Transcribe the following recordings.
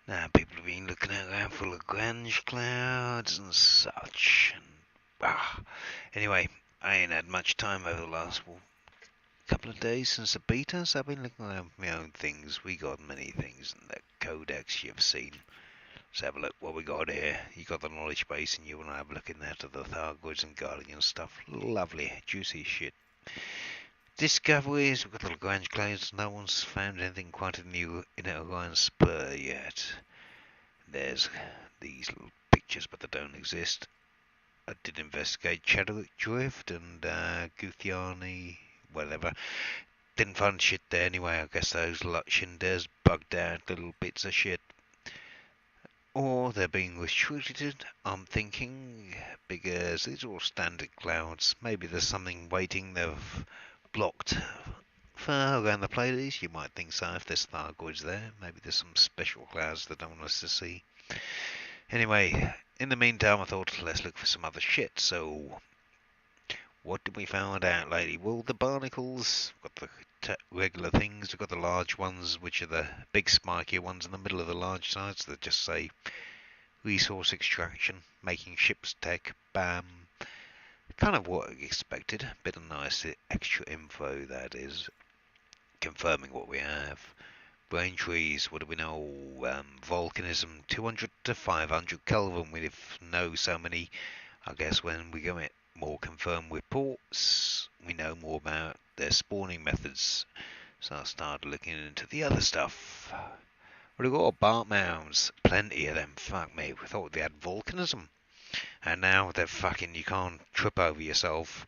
Now people have been looking around for Lagrange clouds and such. And, anyway, I ain't had much time over the last couple of days since the beta, so I've been looking around for my own things. We got many things in the codex you've seen. Let's have a look what we got here. You got the knowledge base and you and I have a look in there to the Thargoids and Guardian stuff. Lovely, juicy shit. Discoveries, we've got the Lagrange clouds. No one's found anything quite new in Orion Spur yet. There's these little pictures, but they don't exist. I did investigate Chadwick Drift and Guthiani, whatever. Didn't find shit there anyway. I guess those Shinde's bugged out little bits of shit. Or they're being restricted, I'm thinking, because these are all standard clouds. Maybe there's something waiting they've blocked for around the Pleiades. You might think so if there's Thargoids there. Maybe there's some special clouds they don't want us to see. Anyway, in the meantime, I thought let's look for some other shit. So, what did we find out lately? Well, the barnacles, got the regular things, we've got the large ones, which are the big spiky ones in the middle of the large sides that just say resource extraction, making ships tech, bam. Kind of what I expected. Bit of nice extra info, that is. Confirming what we have. Brain trees, what do we know? Volcanism, 200 to 500 Kelvin. We know so many. I guess when we get more confirmed reports, we know more about their spawning methods. So I started looking into the other stuff. We've got bark mounds, plenty of them. Fuck me, we thought they had volcanism. And now they're fucking, you can't trip over yourself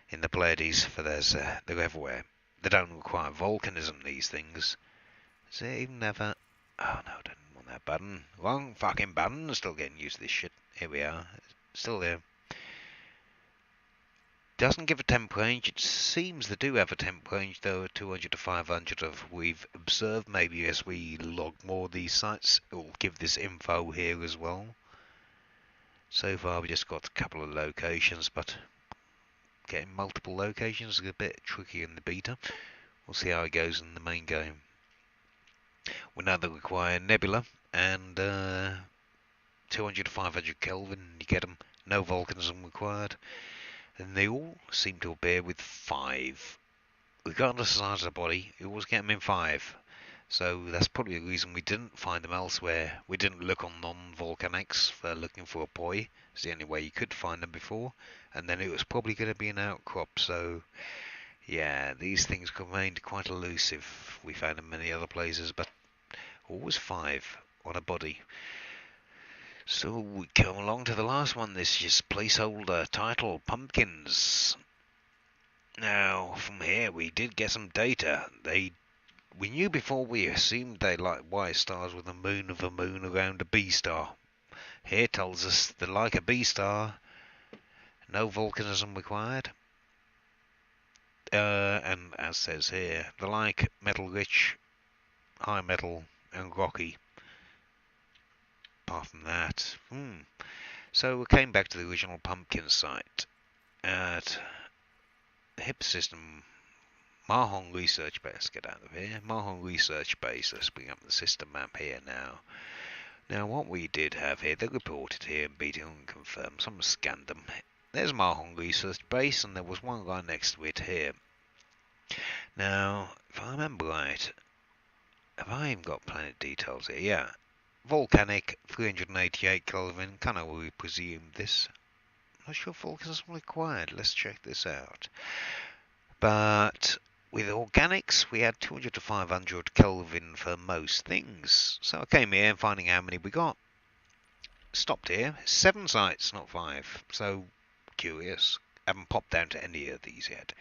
in the Pleiades, for they're everywhere. They don't require volcanism, these things. Is it even ever... Oh no, I didn't want that button. Wrong fucking button. Still getting used to this shit. Here we are. Still there. Doesn't give a temp range. It seems they do have a temp range though, 200 to 500 of we've observed. Maybe as we log more of these sites, it will give this info here as well. So far we just got a couple of locations, but getting multiple locations is a bit tricky in the beta. We'll see how it goes in the main game. We know they require nebula and 200 to 500 Kelvin. You get them, no volcanism required. And they all seem to appear with 5. Regardless of the size of the body, you always get them in 5. So that's probably the reason we didn't find them elsewhere. We didn't look on non-volcanics for looking for a poi. It's the only way you could find them before. And then it was probably going to be an outcrop. So yeah, these things remained quite elusive. We found them many other places, but always 5 on a body. So we come along to the last one. This is placeholder title, pumpkins. Now from here we did get some data. We knew before, we assumed they like white stars with a moon of a moon around a B star. Here tells us they're like a B star, no volcanism required. And as says here, they're like metal rich, high metal and rocky. Apart from that, So we came back to the original pumpkin site at the HIP system. Mahon Research Base. Let's get out of here. Mahon Research Base. Let's bring up the system map here now. Now what we did have here, they reported here and beat it and confirmed. Someone scanned them. There's Mahon Research Base, and there was one guy next to it here. Now, if I remember right, have I even got planet details here? Yeah. Volcanic, 388 Kelvin. Kind of we presumed this. Not sure if volcanism required. Let's check this out. But with organics, we had 200 to 500 Kelvin for most things. So I came here and finding how many we got. Stopped here. 7 sites, not 5. So curious. Haven't popped down to any of these yet.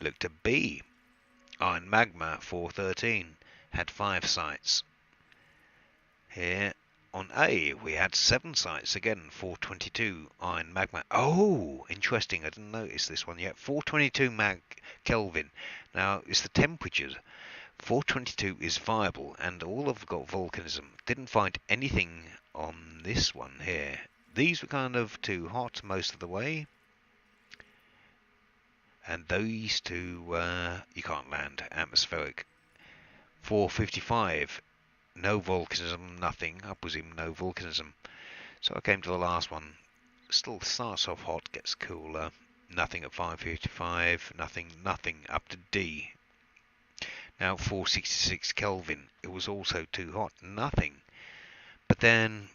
Looked at B. Iron Magma 413 had 5 sites. Here on A we had 7 sites again. 422 Iron Magma. Oh, interesting. I didn't notice this one yet. 422 Kelvin. Now it's the temperatures. 422 is viable, and all have got volcanism. Didn't find anything on this one here. These were kind of too hot most of the way. And these two, you can't land. Atmospheric. 455. No volcanism, nothing. I presume no volcanism. So I came to the last one. Still starts off hot, gets cooler. Nothing at 555, nothing up to D. Now 466 Kelvin, it was also too hot, nothing. But then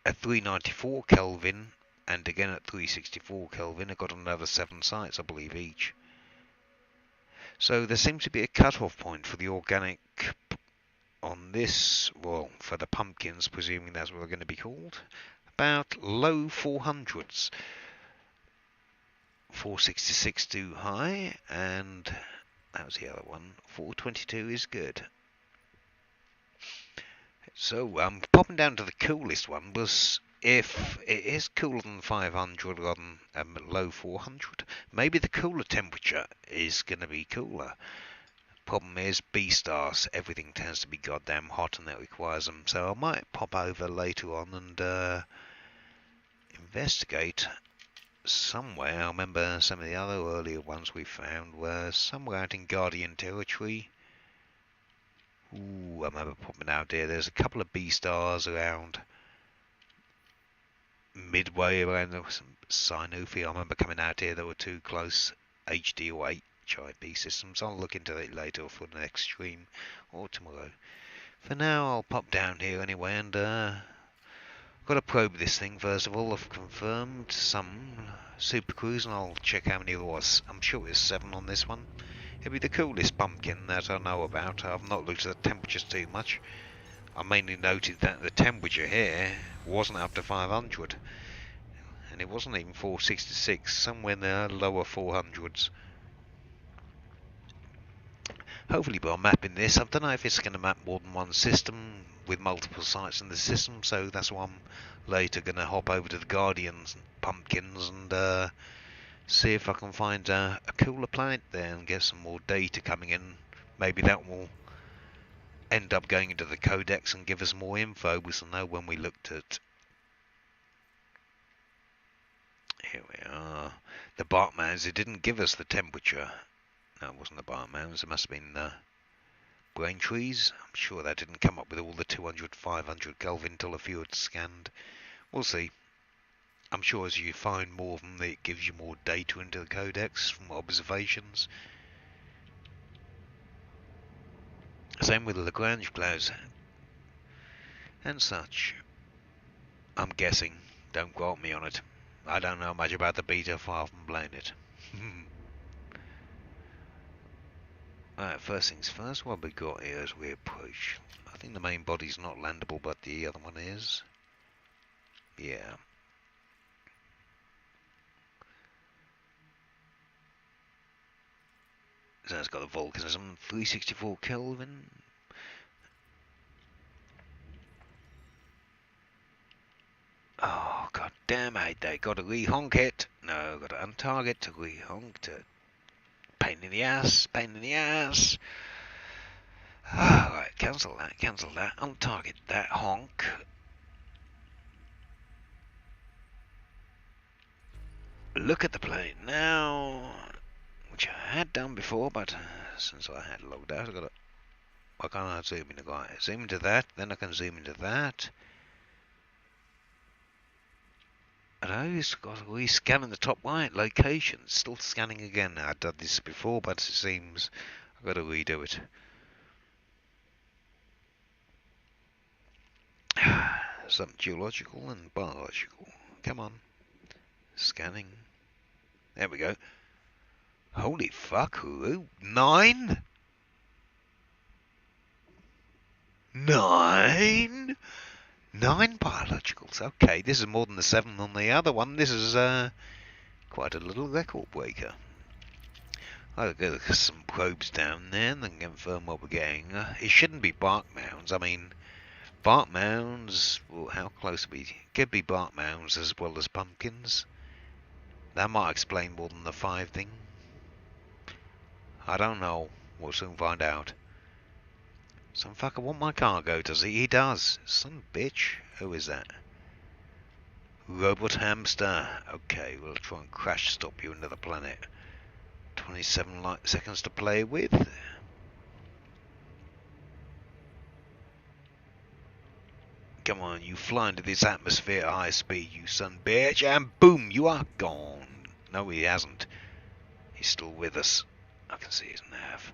at 394 Kelvin, and again at 364 Kelvin, I got another 7 sites, I believe, each. So there seems to be a cut-off point for the organic on this, well, for the pumpkins, presuming that's what they're going to be called. About low 400s. 466 too high, and that was the other one. 422 is good. So popping down to the coolest one was, if it is cooler than 500 on low 400, maybe the cooler temperature is going to be cooler. Problem is, B stars, everything tends to be goddamn hot and that requires them. So I might pop over later on and investigate somewhere. I remember some of the other earlier ones we found were somewhere out in Guardian territory. Ooh, I remember popping out here. There's a couple of B stars around midway around the Sinufi. I remember coming out here. There were two close HD or HIP systems. I'll look into it later for the next stream or tomorrow. For now, I'll pop down here anyway and got to probe this thing first of all. I've confirmed some Super Cruise and I'll check how many there was. I'm sure it's 7 on this one. It'll be the coolest pumpkin that I know about. I've not looked at the temperatures too much. I mainly noted that the temperature here wasn't up to 500. And it wasn't even 466, somewhere in the lower 400s. Hopefully by mapping this, I don't know if it's going to map more than one system with multiple sites in the system, so that's why I'm later going to hop over to the Guardians pumpkins and see if I can find a cooler planet there and get some more data coming in. Maybe that will end up going into the codex and give us more info. We shall know when we looked at. Here we are. The Bartmans, it didn't give us the temperature. No, it wasn't the Bartmans. It must have been Brain Trees. I'm sure that didn't come up with all the 200, 500 Kelvin till a few had scanned. We'll see. I'm sure as you find more of them, it gives you more data into the codex from observations. Same with the Lagrange clouds and such. I'm guessing. Don't quote me on it. I don't know much about the beta, far from playing it. Alright, first things first, what we got here as we approach. I think the main body's not landable, but the other one is. Yeah. So it's got the volcanism, 364 Kelvin. Oh, god damn, I hate that. Gotta re-honk it. No, gotta untarget to re-honk to. Pain in the ass, pain in the ass. Alright, cancel that, untarget that, honk. Look at the plane now, which I had done before, but since I had logged out, I've got to. Why can't I zoom into that? Zoom into that, then I can zoom into that. And I just got to re-scan in the top right location. Still scanning again. I've done this before, but it seems I've got to redo it. Some geological and biological. Come on. Scanning. There we go. Holy fuck, Hulu. 9? 9? 9 biologicals. Okay, this is more than the 7 on the other one. This is quite a little record breaker. I'll go some probes down there and then confirm what we're getting. It shouldn't be bark mounds. I mean, bark mounds, well, how close are we? Could be bark mounds as well as pumpkins. That might explain more than the 5 thing. I don't know. We'll soon find out. Some fucker want my cargo, does he? He does. Son of a bitch. Who is that? Robot hamster. Okay, we'll try and crash stop you into the planet. 27 seconds to play with. Come on, you fly into this atmosphere at high speed, you son bitch, and boom, you are gone. No, he hasn't. He's still with us. I can see his nav.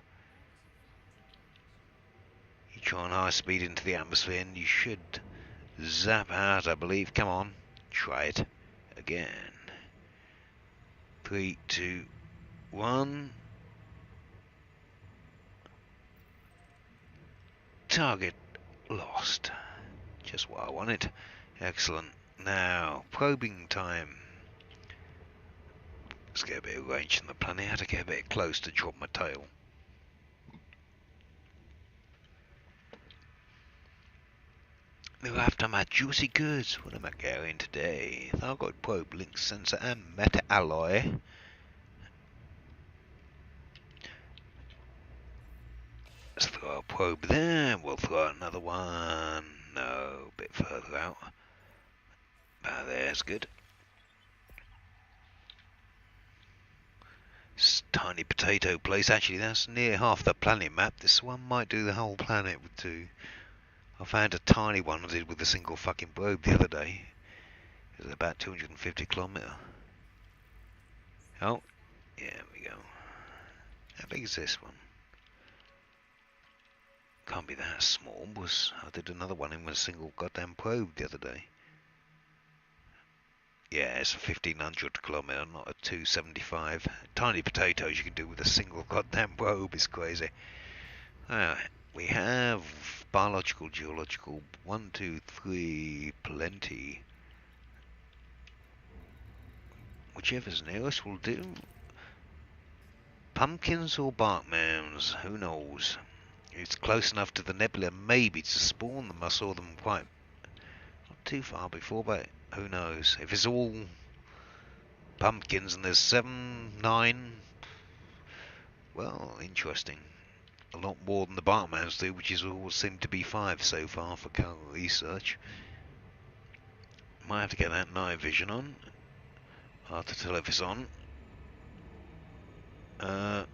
You try on high speed into the atmosphere and you should zap out, I believe. Come on, try it again. 3, 2, 1. Target lost. Just what I wanted. Excellent. Now, probing time. Let's get a bit of range on the planet. I had to get a bit close to drop my tail. We're after my juicy goods. What am I carrying today? Thargoid probe, link sensor, and meta alloy. Let's throw a probe there. We'll throw another one. No, a bit further out. Ah, there's good. This tiny potato place. Actually, that's near half the planet map. This one might do the whole planet too. I found a tiny one I did with a single fucking probe the other day. It was about 250 kilometer. Oh, yeah, there we go. How big is this one? Can't be that small. I did another one in with a single goddamn probe the other day. Yeah, it's a 1500 kilometer, not a 275. Tiny potatoes you can do with a single goddamn probe is crazy. We have biological, geological, 1, 2, 3, plenty. Whichever's nearest will do. Pumpkins or bark mounds, who knows? It's close enough to the nebula maybe to spawn them. I saw them quite not too far before, but who knows? If it's all pumpkins and there's 7, 9, well, interesting. A lot more than the bark mounds do, which is all seem to be 5 so far for current research. Might have to get that night vision on. Hard to tell if it's on. I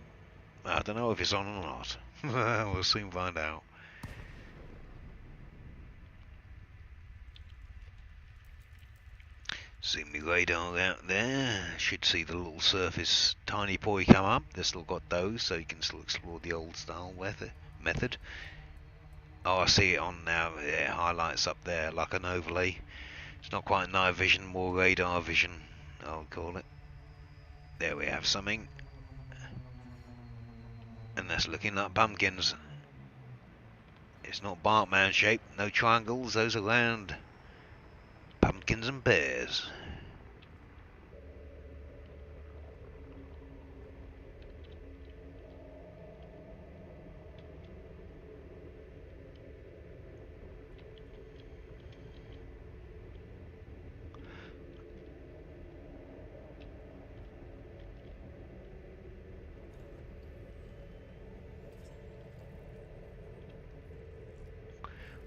don't know if it's on or not. We'll soon find out. See me radar out there. Should see the little surface tiny poi come up. They've still got those, so you can still explore the old style method. Oh, I see it on now. Yeah, highlights up there like an overlay. It's not quite night vision, more radar vision, I'll call it. There we have something. And that's looking like pumpkins. It's not bark mound shaped, no triangles, those are round. Pumpkins and pears.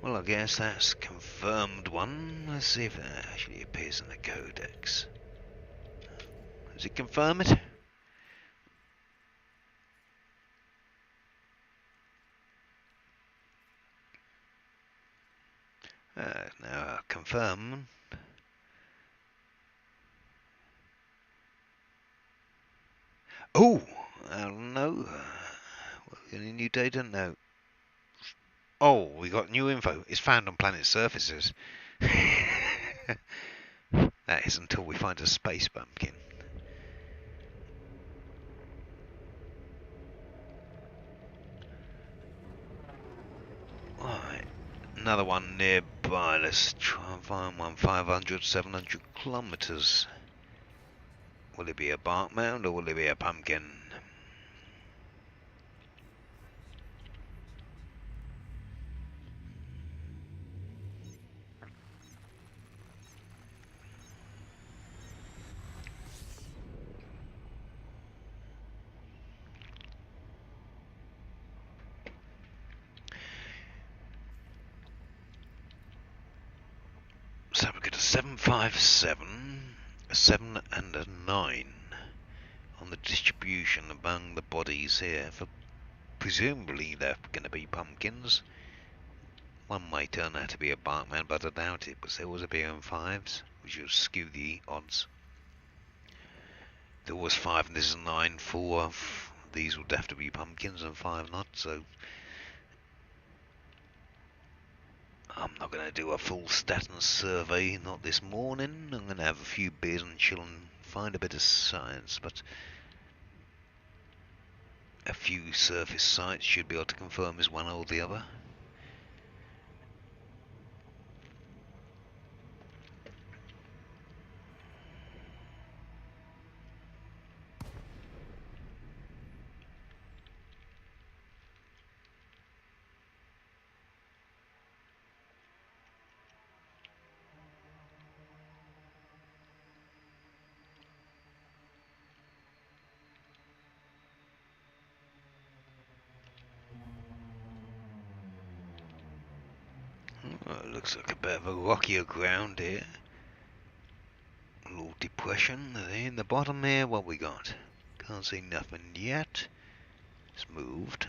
Well, I guess that's confirmed one. Let's see if that actually appears in the codex. Does it confirm it? Now confirm. Oh, I don't know. Any new data? No. Oh, we got new info. It's found on planet surfaces. That is until we find a space pumpkin. Right, another one nearby. Let's try and find one. 500, 700 kilometers. Will it be a bark mound or will it be a pumpkin? So we've got a 757, a 7 and a 9 on the distribution among the bodies here. For presumably they're going to be pumpkins. One might turn out to be a Barkman, but I doubt it, because there was a beer in fives, which will skew the odds. There was 5 and this is 9. 4 of these will definitely be pumpkins and 5 not, so I'm not going to do a full statin survey, not this morning. I'm going to have a few beers and chill and find a bit of science, but a few surface sites should be able to confirm is one or the other. Well, it looks like a bit of a rockier ground here. A little depression in the bottom here. What we got? Can't see nothing yet. It's moved.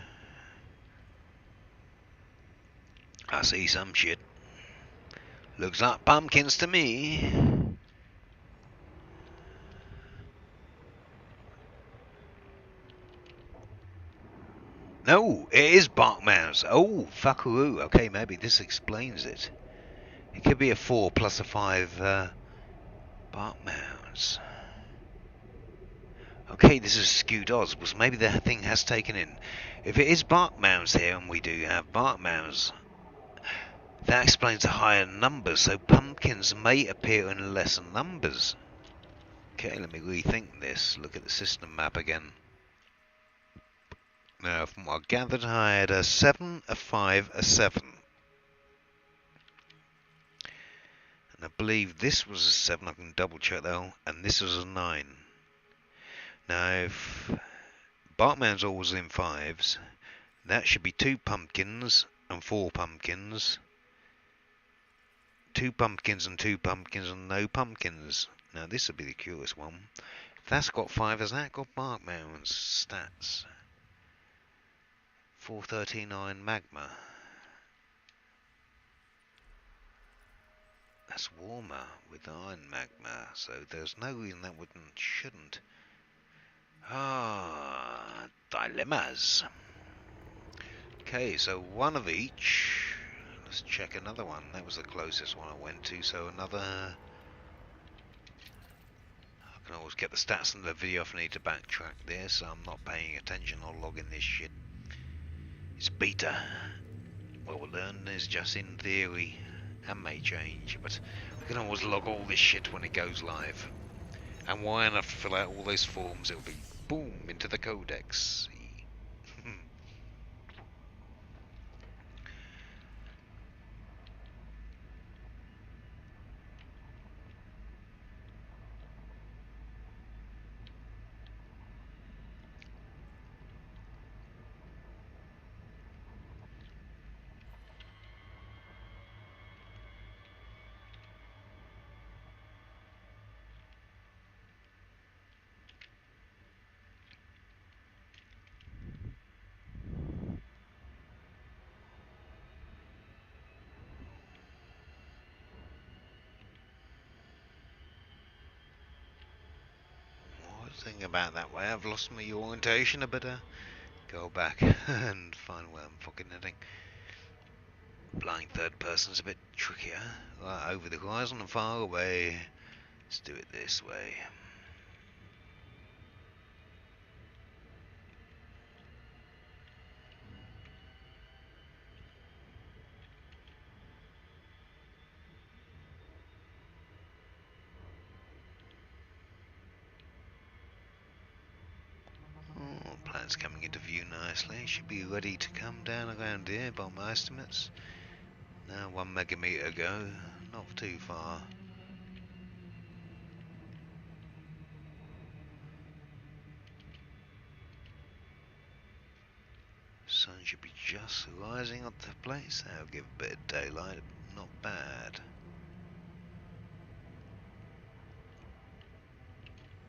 I see some shit. Looks like pumpkins to me. No, it is Barkman's. Oh, fuckaroo. Okay, maybe this explains it. It could be a 4 plus a 5 Barkman's. Okay, this is skewed odds, because maybe the thing has taken in. If it is Barkman's here, and we do have Barkman's, that explains the higher numbers, so pumpkins may appear in lesser numbers. Okay, let me rethink this. Look at the system map again. Now, from what I gathered, I had a 7, a 5, a 7. And I believe this was a 7, I can double check though, and this was a 9. Now, if Barkman's always in 5s, that should be 2 pumpkins and 4 pumpkins. 2 pumpkins and 2 pumpkins and no pumpkins. Now, this would be the curious one. If that's got 5, has that got Barkman's stats? 439 magma. That's warmer with iron magma, so there's no reason that shouldn't. Ah, dilemmas. Okay, so one of each. Let's check another one. That was the closest one I went to, so another. I can always get the stats in the video if I need to backtrack there, so I'm not paying attention or logging this shit. It's beta. What we'll learn is just in theory, and may change, but we can always log all this shit when it goes live. And why not fill out all those forms? It'll be boom into the codex. Thinking about that way, I've lost my orientation. I better go back and find where I'm fucking heading. Blind third person's a bit trickier. Right, over the horizon and far away. Let's do it this way. Oh, planet's coming into view nicely. Should be ready to come down around here by my estimates. Now 1 megameter ago, not too far. Sun should be just rising up the place. That'll give a bit of daylight. Not bad.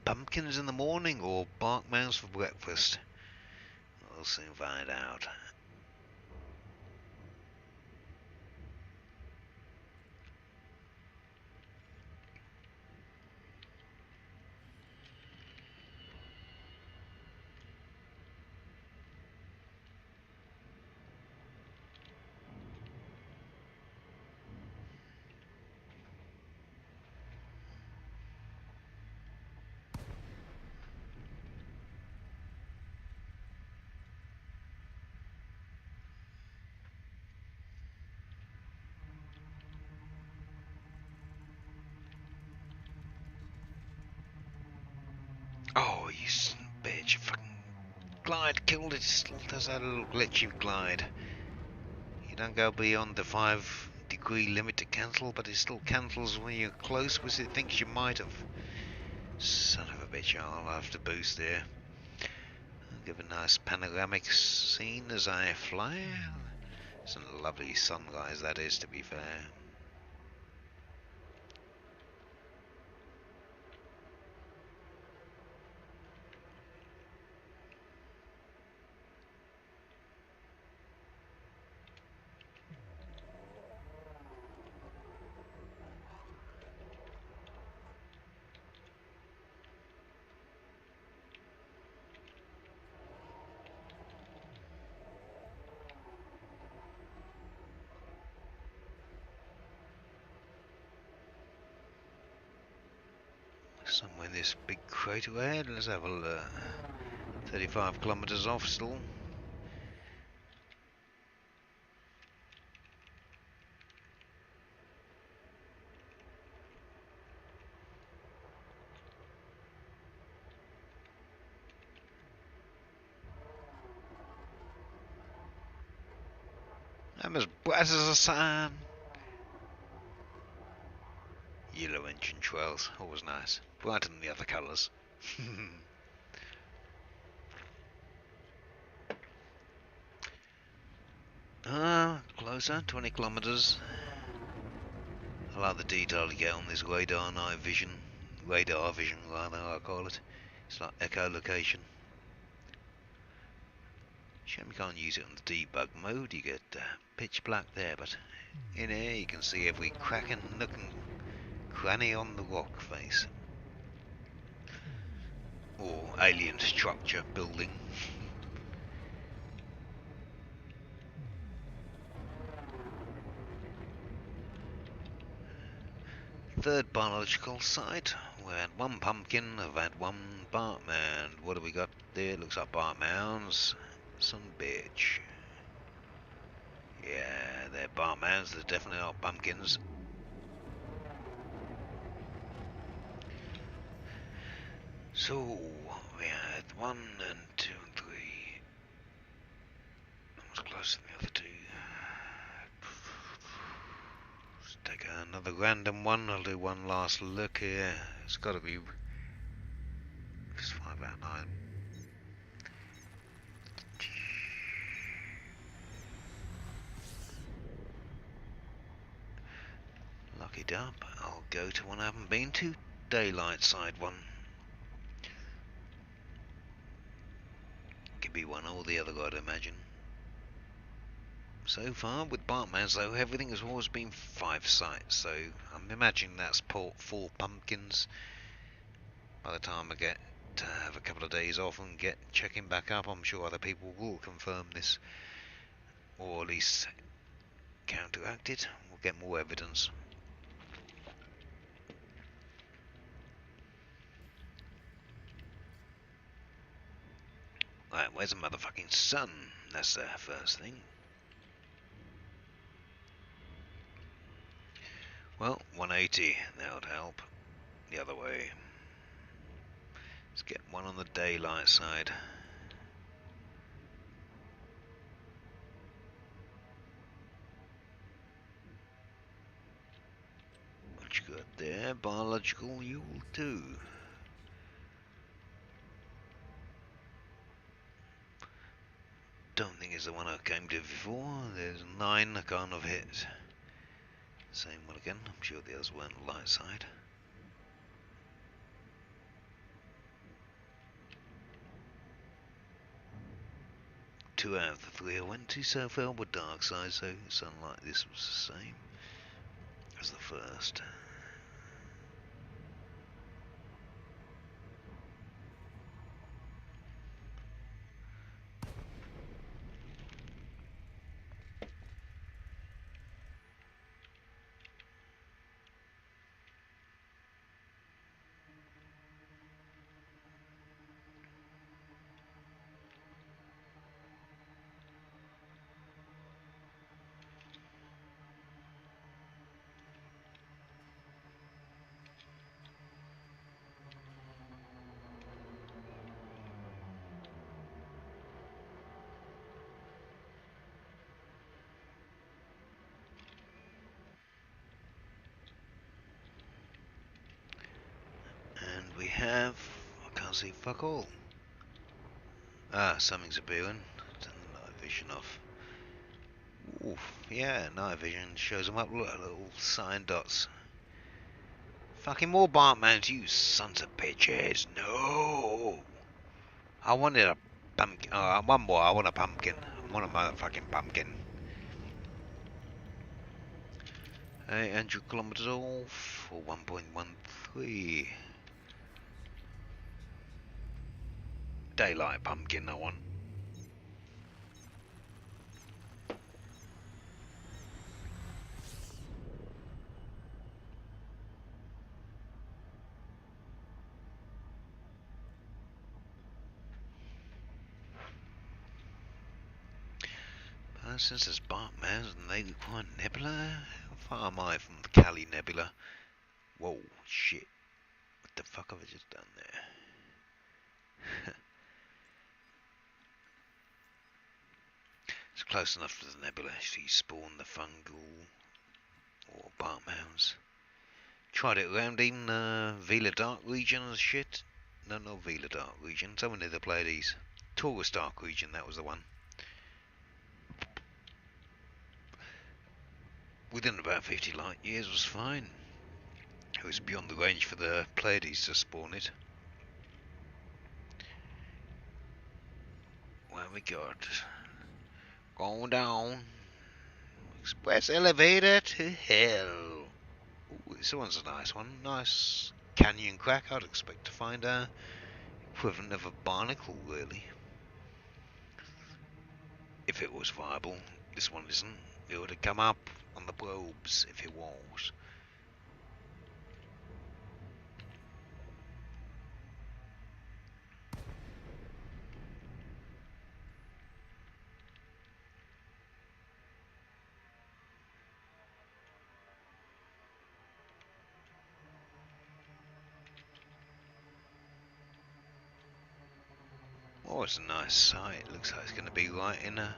Pumpkins in the morning or Barkmans for breakfast? We'll soon find out. glide killed it. It still does that little glitchy glide. You don't go beyond the 5-degree limit to cancel, but it still cancels when you're close, because it thinks you might have. Son of a bitch, I'll have to boost there. I'll give a nice panoramic scene as I fly. Some lovely sunrise that is, to be fair. Somewhere in this big crater ahead. Let's have a look. 35 kilometers off still. I'm as bright as the sun. Yellow engine trails, always nice. Brighter than the other colours. Closer, 20 kilometers. I like the detail you get on this radar night vision. Radar vision, rather, I call it. It's like echolocation. Shame you can't use it on the debug mode. You get pitch black there, but in here you can see every crack and nook and cranny on the rock face. Or alien structure building. Third biological site. We had one pumpkin, I've had one Bartman. What have we got there? Looks like Bartmounds. Some bitch. Yeah, they're Bartmounds, they're definitely not pumpkins. So, we had 1 and 2 and 3. That was closer than the other two. Let's take another random one. I'll do one last look here. It's got to be just 5 out of 9. Lock it up. I'll go to one I haven't been to. Daylight side one. Could be one or the other, I'd imagine. So far, with Bartmans though, everything has always been 5 sites, so I'm imagining that's 4 pumpkins. By the time I get to have a couple of days off and get checking back up, I'm sure other people will confirm this, or at least counteract it. We'll get more evidence. Right, where's the motherfucking sun? That's the first thing. Well, 180, that would help. The other way. Let's get one on the daylight side. What you got there? Biological, you will do. Don't think it's the one I came to before. There's 9 I can't have hit. Same one again. I'm sure the others weren't light side. Two out of the 3 I went to so far were dark side, so something like this was the same as the first. have? I can't see fuck all. Ah, something's appearing. Turn the night vision off. Oof, yeah, night vision shows them up. Look, little sign dots. Fucking more Bartmans, you sons of bitches. No! I wanted a pumpkin. Oh, one more. I want a pumpkin. I want a motherfucking pumpkin. 800 kilometers off for 1.13. Daylight pumpkin, I want. Since there's Bartmans and they require Nebula, how far am I from the Cali Nebula? Whoa, shit. What the fuck have I just done there? It's close enough to the Nebula actually spawn the fungal or Bartmans. Tried it around in Vila Dark region and shit. No, not Vila Dark region. Someone near the Pleiades. Taurus Dark region, that was the one. Within about 50 light years was fine. It was beyond the range for the Pleiades to spawn it. What have we got? Going down. Express elevator to hell. Ooh, this one's a nice one. Nice canyon crack. I'd expect to find a equivalent of a barnacle, really. If it was viable. This one isn't. It would have come up on the probes if it was. Oh, it's a nice site. Looks like it's going to be right in a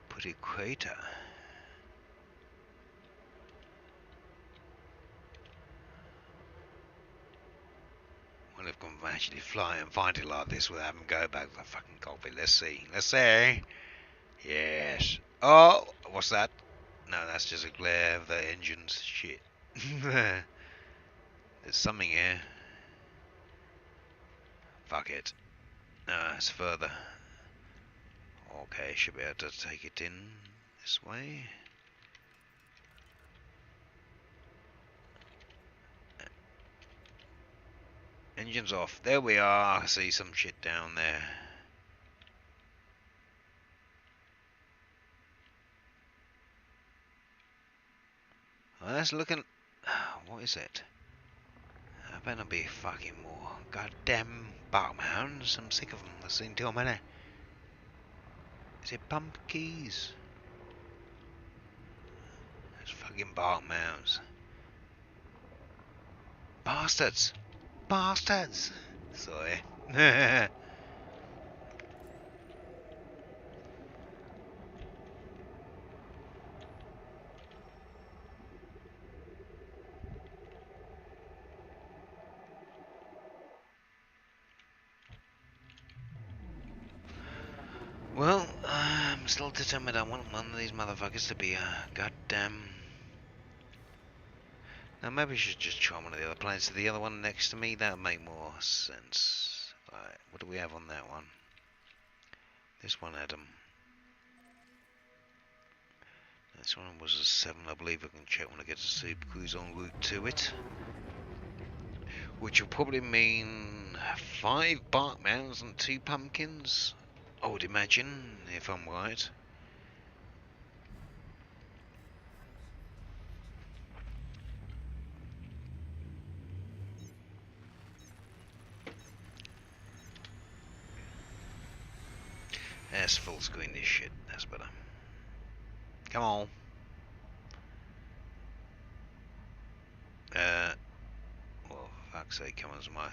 pretty crater. Well, if I can actually fly and find it like this without having to go back to the fucking cockpit. Let's see. Let's see. Yes. Oh, what's that? No, that's just a glare of the engines. Shit. There's something here. Fuck it. No, it's further. Okay, should be able to take it in this way. Engines off. There we are. I see some shit down there. Well, that's looking... What is it? I better be fucking more goddamn Bartmans. I'm sick of them. I've seen too many. Is it pumpkins? It's fucking Bartmans. Bastards! Bastards! Sorry. Well, I'm still determined I want one of these motherfuckers to be a goddamn... Now maybe I should just try one of the other planes to the other one next to me. That would make more sense. Right, what do we have on that one? This one had This one was a 7, I believe. I can check when I get to Super Cruise en route to it. Which will probably mean 5 Bartmans and 2 pumpkins, I would imagine, if I'm right. Let's full screen this shit, that's better. Come on. Well, for fuck's sake, come on, my